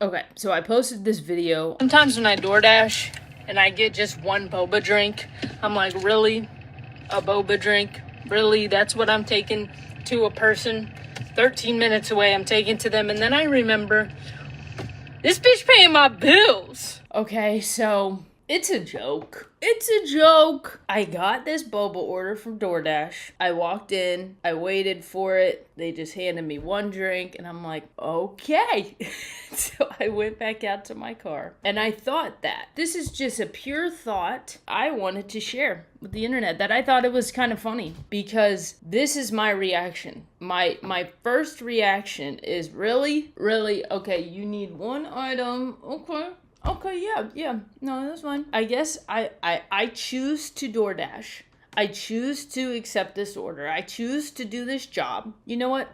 Okay, so I posted this video. Sometimes when I DoorDash and I get just one boba drink, I'm like, really? A boba drink? Really? That's what I'm taking to a person? 13 minutes away, I'm taking to them. And then I remember, this bitch paying my bills. Okay, so it's a joke. It's a joke. I got this boba order from DoorDash. I walked in, I waited for it. They just handed me one drink, and I'm like, okay. So I went back out to my car, and I thought that. This is just a pure thought I wanted to share with the internet, that I thought it was kind of funny, because this is my reaction. My first reaction is, really? Okay, you need one item. Okay, yeah. No, that's fine. I guess I choose to DoorDash. I choose to accept this order. I choose to do this job. You know what?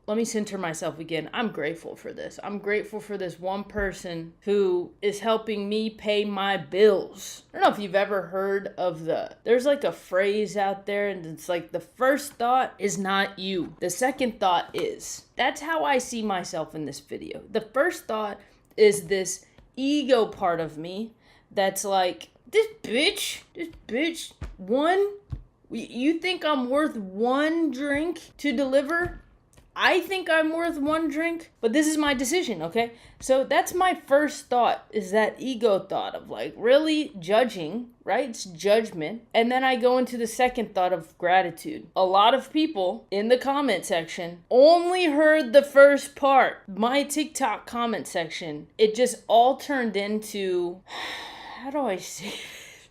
Let me center myself again. I'm grateful for this. I'm grateful for this one person who is helping me pay my bills. I don't know if you've ever heard of there's like a phrase out there, and it's like, the first thought is not you. The second thought is. That's how I see myself in this video. The first thought is this ego part of me that's like, this bitch, you think I'm worth one drink to deliver? I think I'm worth one drink, but this is my decision, okay? So that's my first thought, is that ego thought of like, really judging, right? It's judgment. And then I go into the second thought of gratitude. A lot of people in the comment section only heard the first part. My TikTok comment section, it just all turned into, how do I say it?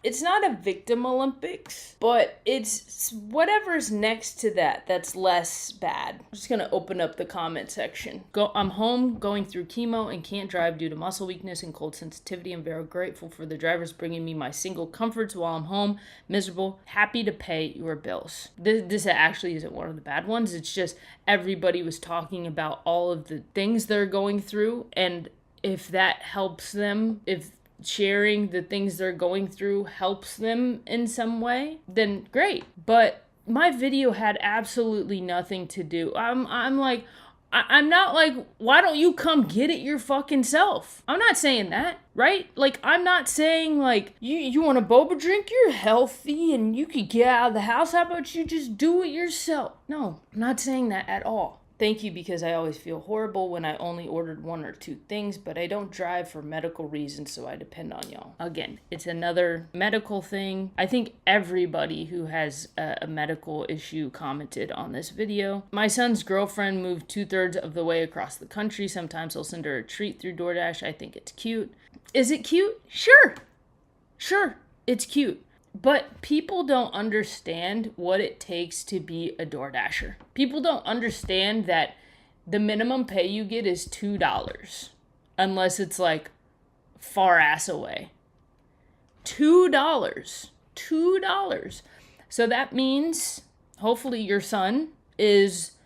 It's not a victim Olympics, but it's whatever's next to that that's less bad. I'm just going to open up the comment section. I'm home going through chemo and can't drive due to muscle weakness and cold sensitivity. I'm very grateful for the drivers bringing me my single comforts while I'm home. Miserable. Happy to pay your bills. This actually isn't one of the bad ones. It's just everybody was talking about all of the things they're going through, and if that helps them, if sharing the things they're going through helps them in some way, then great. But my video had absolutely nothing to do. I'm not like, why don't you come get it your fucking self? I'm not saying that, right? Like, I'm not saying like, you want a boba drink? You're healthy and you could get out of the house. How about you just do it yourself? No, I'm not saying that at all. Thank you, because I always feel horrible when I only ordered one or two things, but I don't drive for medical reasons, so I depend on y'all. Again, it's another medical thing. I think everybody who has a medical issue commented on this video. My son's girlfriend moved 2/3 of the way across the country. Sometimes I'll send her a treat through DoorDash. I think it's cute. Is it cute? Sure, it's cute. But people don't understand what it takes to be a DoorDasher. People don't understand that the minimum pay you get is $2. Unless it's like far ass away. $2. So that means hopefully your son is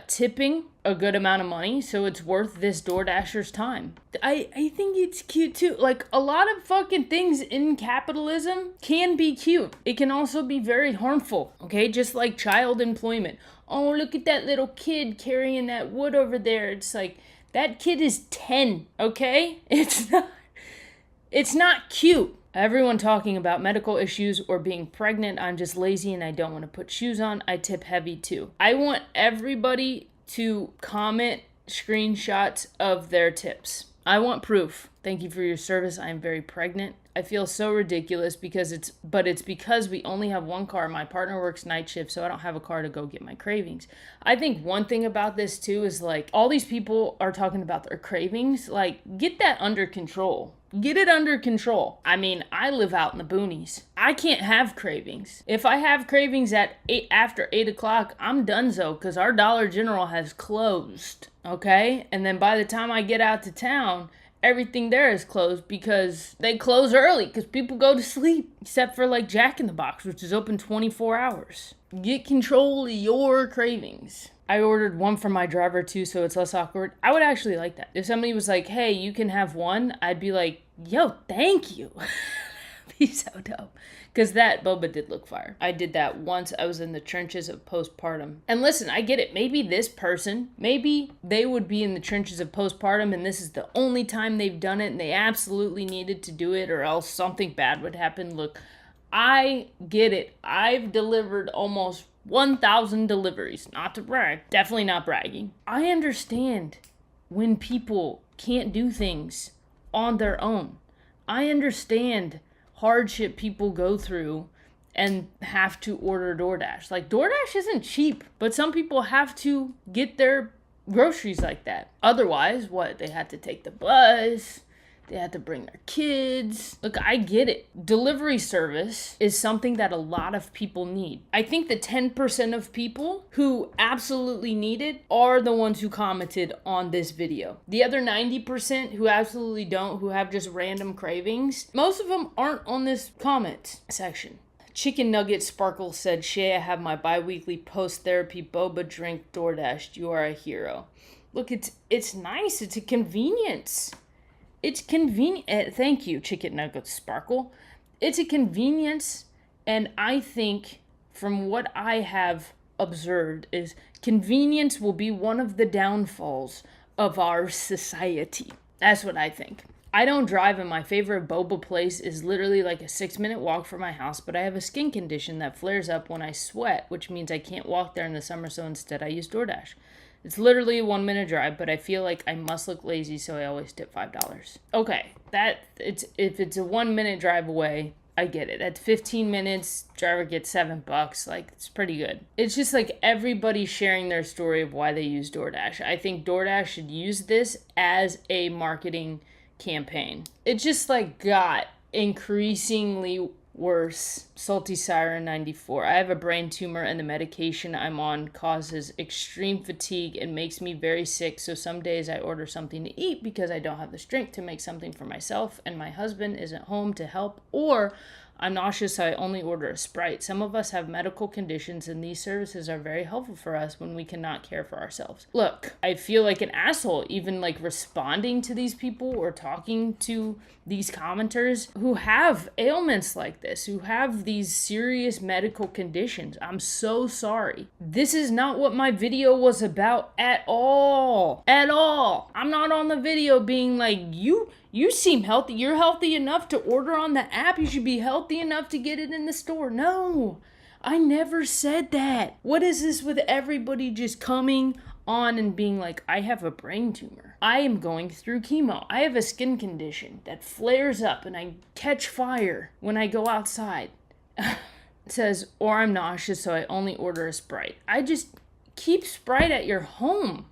tipping a good amount of money, so it's worth this DoorDasher's time. I think it's cute too. Like, a lot of fucking things in capitalism can be cute. It can also be very harmful, okay? Just like child employment. Oh, look at that little kid carrying that wood over there. It's like, that kid is 10, okay? It's not cute. Everyone talking about medical issues or being pregnant. I'm just lazy and I don't want to put shoes on. I tip heavy too. I want everybody to comment screenshots of their tips. I want proof. Thank you for your service. I am very pregnant. I feel so ridiculous because it's because we only have one car. My partner works night shift, so I don't have a car to go get my cravings. I think one thing about this too is like, all these people are talking about their cravings. Like, get that under control. Get it under control. I mean, I live out in the boonies. I can't have cravings. If I have cravings after 8 o'clock, I'm donezo, because our Dollar General has closed. Okay? And then by the time I get out to town, everything there is closed because they close early because people go to sleep, except for like Jack in the Box, which is open 24 hours. Get control of your cravings. I ordered one for my driver too, so it's less awkward. I would actually like that. If somebody was like, hey, you can have one, I'd be like, yo, thank you. be so dope. Because that boba did look fire. I did that once. I was in the trenches of postpartum. And listen, I get it. Maybe this person, maybe they would be in the trenches of postpartum and this is the only time they've done it and they absolutely needed to do it or else something bad would happen. Look, I get it. I've delivered almost 1,000 deliveries. Not to brag. Definitely not bragging. I understand when people can't do things on their own. I understand hardship people go through and have to order DoorDash. Like, DoorDash isn't cheap, but some people have to get their groceries like that. Otherwise, what? They had to take the bus. They had to bring their kids. Look, I get it. Delivery service is something that a lot of people need. I think the 10% of people who absolutely need it are the ones who commented on this video. The other 90% who absolutely don't, who have just random cravings, most of them aren't on this comment section. Chicken Nugget Sparkle said, Shay, I have my bi-weekly post-therapy boba drink DoorDashed. You are a hero. Look, it's nice. It's a convenience. It's convenient. Thank you, Chicken Nugget Sparkle. It's a convenience, and I think from what I have observed is convenience will be one of the downfalls of our society. That's what I think. I don't drive, and my favorite boba place is literally like a 6-minute walk from my house, but I have a skin condition that flares up when I sweat, which means I can't walk there in the summer, so instead I use DoorDash. It's literally a 1-minute drive, but I feel like I must look lazy, so I always tip $5. Okay, if it's a 1-minute drive away, I get it. At 15 minutes, driver gets $7. Like, it's pretty good. It's just like everybody sharing their story of why they use DoorDash. I think DoorDash should use this as a marketing campaign. It just like got increasingly worse. Salty Siren 94. I have a brain tumor and the medication I'm on causes extreme fatigue and makes me very sick. So some days I order something to eat because I don't have the strength to make something for myself and my husband isn't home to help, or I'm nauseous, so I only order a Sprite. Some of us have medical conditions and these services are very helpful for us when we cannot care for ourselves. Look, I feel like an asshole even like responding to these people or talking to these commenters who have ailments like this, who have these serious medical conditions. I'm so sorry. This is not what my video was about at all. At all. I'm not on the video being like, you seem healthy. You're healthy enough to order on the app. You should be healthy enough to get it in the store. No, I never said that. What is this with everybody just coming on and being like, I have a brain tumor. I am going through chemo. I have a skin condition that flares up and I catch fire when I go outside. It says, or I'm nauseous, so I only order a Sprite. I just keep Sprite at your home.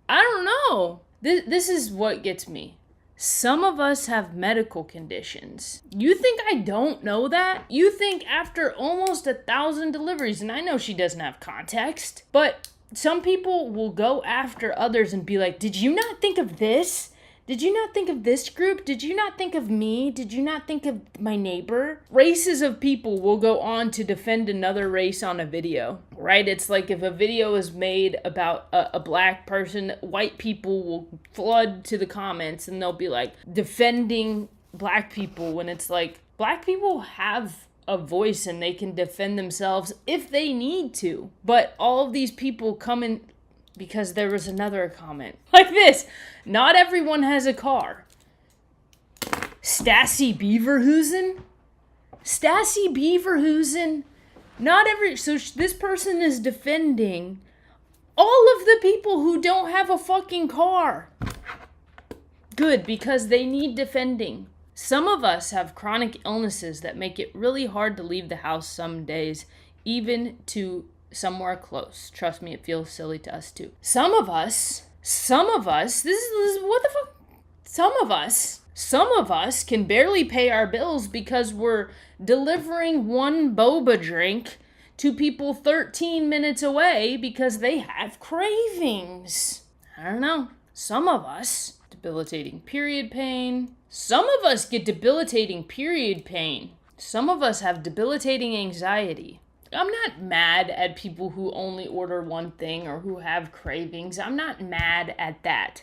I don't know. This is what gets me. Some of us have medical conditions. You think I don't know that? You think after almost 1,000 deliveries, and I know she doesn't have context, but some people will go after others and be like, did you not think of this? Did you not think of this group? Did you not think of me? Did you not think of my neighbor? Races of people will go on to defend another race on a video, right? It's like if a video is made about a black person, white people will flood to the comments and they'll be like defending black people when it's like black people have a voice and they can defend themselves if they need to. But all of these people come in because there was another comment like this. Not everyone has a car. Stassi Beaverhusen? Stassi Beaverhusen? Not every... So this person is defending all of the people who don't have a fucking car. Good, because they need defending. Some of us have chronic illnesses that make it really hard to leave the house some days, even to somewhere close. Trust me, it feels silly to us too. Some of us, this is what the fuck? Some of us can barely pay our bills because we're delivering one boba drink to people 13 minutes away because they have cravings. I don't know. Some of us, debilitating period pain. Some of us get debilitating period pain. Some of us have debilitating anxiety. I'm not mad at people who only order one thing or who have cravings. I'm not mad at that.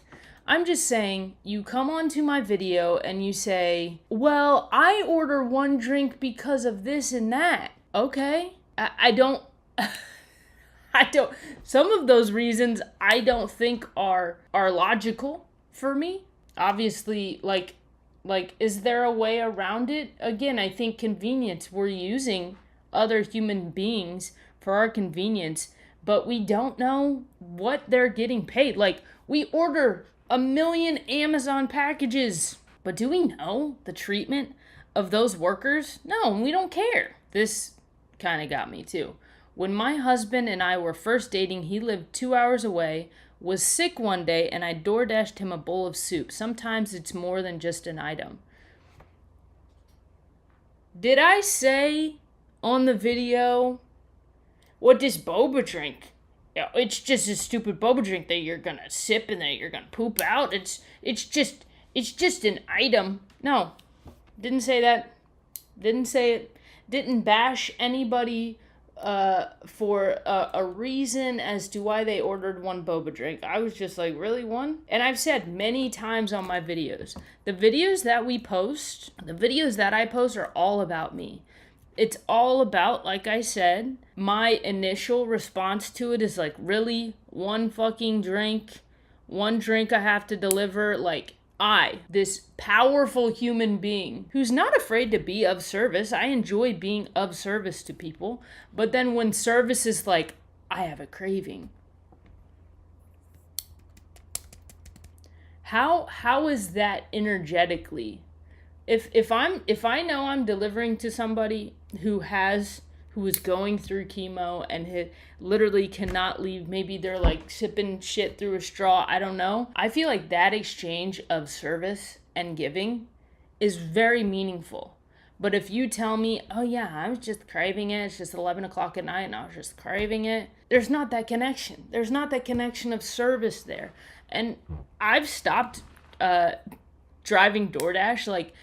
I'm just saying, you come onto my video and you say, well, I order one drink because of this and that. Okay. I don't, some of those reasons I don't think are logical for me. Obviously, like, is there a way around it? Again, I think convenience. We're using other human beings for our convenience, but we don't know what they're getting paid. Like, we order 1 million Amazon packages, but do we know the treatment of those workers? No, we don't care. This kind of got me too. When my husband and I were first dating, he lived 2 hours away, was sick one day, and I DoorDashed him a bowl of soup. Sometimes it's more than just an item. Did I say on the video, what this boba drink? It's just a stupid boba drink that you're gonna sip and that you're gonna poop out. It's just an item. No, didn't say that. Didn't say it. Didn't bash anybody for a reason as to why they ordered one boba drink. I was just like, really, one? And I've said many times on my videos, the videos that I post are all about me. It's all about, like I said, my initial response to it is like, really? One fucking drink? One drink I have to deliver? Like, this powerful human being who's not afraid to be of service. I enjoy being of service to people. But then when service is like, I have a craving. How is that energetically? If I know I'm delivering to somebody who is going through chemo and literally cannot leave, maybe they're like sipping shit through a straw, I don't know. I feel like that exchange of service and giving is very meaningful. But if you tell me, oh yeah, I was just craving it, it's just 11 o'clock at night and I was just craving it, there's not that connection. There's not that connection of service there. And I've stopped driving DoorDash. Like,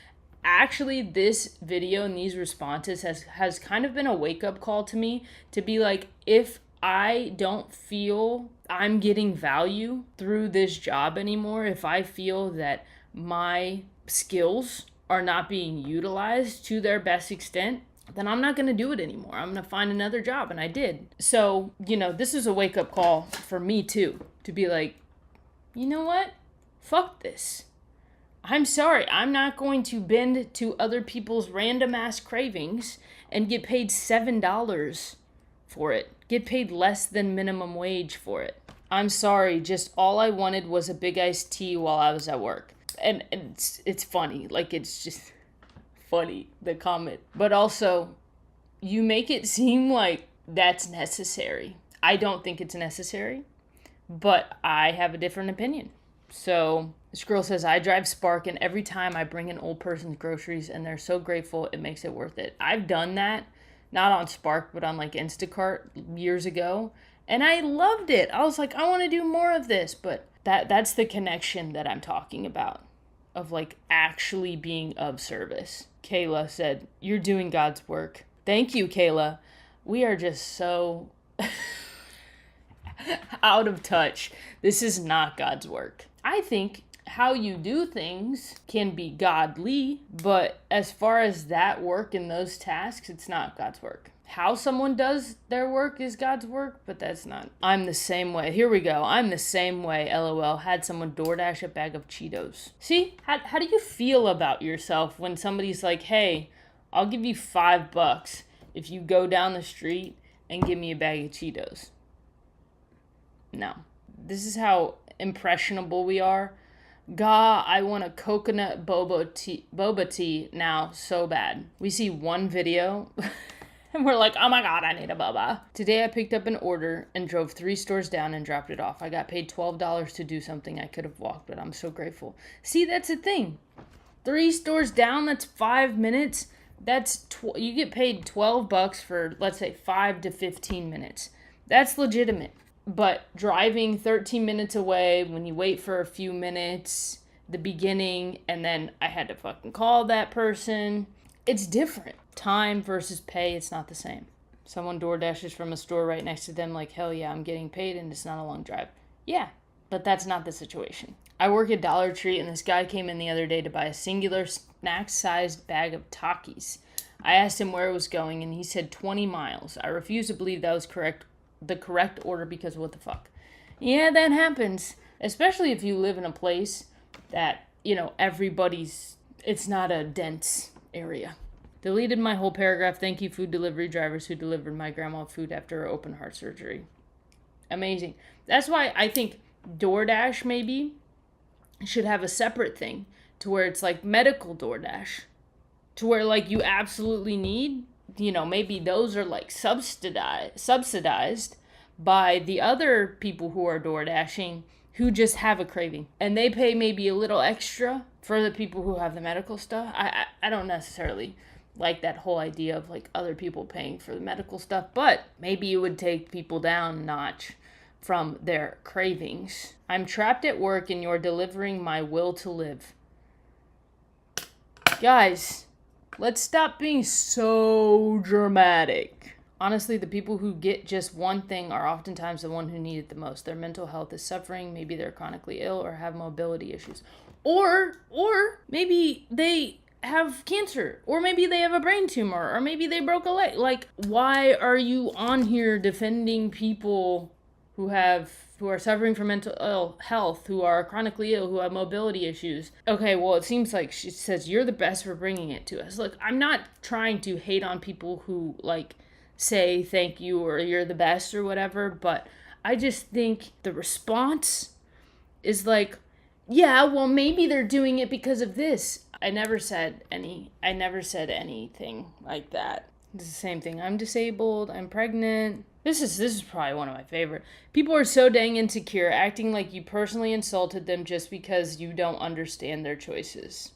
actually, this video and these responses has kind of been a wake-up call to me to be like, if I don't feel I'm getting value through this job anymore, if I feel that my skills are not being utilized to their best extent, then I'm not going to do it anymore. I'm going to find another job, and I did. So, this is a wake-up call for me too, to be like, you know what? Fuck this. I'm sorry, I'm not going to bend to other people's random ass cravings and get paid $7 for it. Get paid less than minimum wage for it. I'm sorry, just all I wanted was a big iced tea while I was at work. And it's funny, like, it's just funny, the comment. But also, you make it seem like that's necessary. I don't think it's necessary, but I have a different opinion. So this girl says, I drive Spark, and every time I bring an old person's groceries and they're so grateful, it makes it worth it. I've done that, not on Spark, but on like Instacart years ago. And I loved it. I was like, I want to do more of this. But that's the connection that I'm talking about, of like actually being of service. Kayla said, you're doing God's work. Thank you, Kayla. We are just so out of touch. This is not God's work. I think how you do things can be godly, but as far as that work and those tasks, it's not God's work. How someone does their work is God's work, but that's not. I'm the same way. Here we go. I'm the same way, LOL. Had someone DoorDash a bag of Cheetos. See, how do you feel about yourself when somebody's like, hey, I'll give you $5 if you go down the street and give me a bag of Cheetos? No. This is how impressionable we are. God, I want a coconut boba tea now so bad. We see one video and we're like, oh my God, I need a boba. Today I picked up an order and drove 3 stores down and dropped it off. I got paid $12 to do something I could have walked, but I'm so grateful. See, that's the thing. 3 stores down, that's 5 minutes. You get paid $12 for, let's say, 5 to 15 minutes. That's legitimate. But driving 13 minutes away, when you wait for a few minutes, the beginning, and then I had to fucking call that person, it's different. Time versus pay, it's not the same. Someone DoorDashes from a store right next to them, like, hell yeah, I'm getting paid and it's not a long drive. Yeah, But that's not the situation. I work at Dollar Tree, and this guy came in the other day to buy a singular snack-sized bag of Takis. I asked him where it was going, and he said 20 miles. I refuse to believe that was the correct order, because what the fuck? Yeah, that happens. Especially if you live in a place that, it's not a dense area. Deleted my whole paragraph. Thank you, food delivery drivers who delivered my grandma food after her open heart surgery. Amazing. That's why I think DoorDash maybe should have a separate thing to where it's like medical DoorDash, to where like you absolutely need, maybe those are like subsidized by the other people who are DoorDashing who just have a craving, and they pay maybe a little extra for the people who have the medical stuff. I don't necessarily like that whole idea of like other people paying for the medical stuff, but maybe it would take people down a notch from their cravings. I'm trapped at work and you're delivering my will to live. Guys, let's stop being so dramatic. Honestly, the people who get just one thing are oftentimes the one who need it the most. Their mental health is suffering. Maybe they're chronically ill or have mobility issues. Or maybe they have cancer, or maybe they have a brain tumor, or maybe they broke a leg. Like, why are you on here defending people who are suffering from mental health, who are chronically ill, who have mobility issues? Okay, well, it seems like she says you're the best for bringing it to us. Look, I'm not trying to hate on people who like say thank you or you're the best or whatever, but I just think the response is like, yeah, well, maybe they're doing it because of this. I never said anything like that. It's the same thing. I'm disabled. I'm pregnant. This is probably one of my favorite. People are so dang insecure, acting like you personally insulted them just because you don't understand their choices.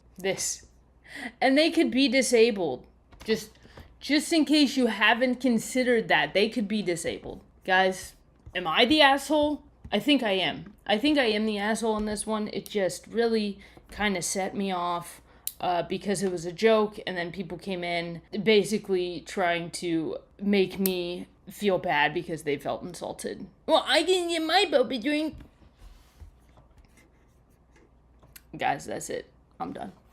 And they could be disabled. Just in case you haven't considered that, they could be disabled. Guys, am I the asshole? I think I am. I think I am the asshole in this one. It just really kind of set me off because it was a joke, and then people came in basically trying to make me feel bad because they felt insulted. Well, I didn't get my Boba drink. Guys, that's it. I'm done.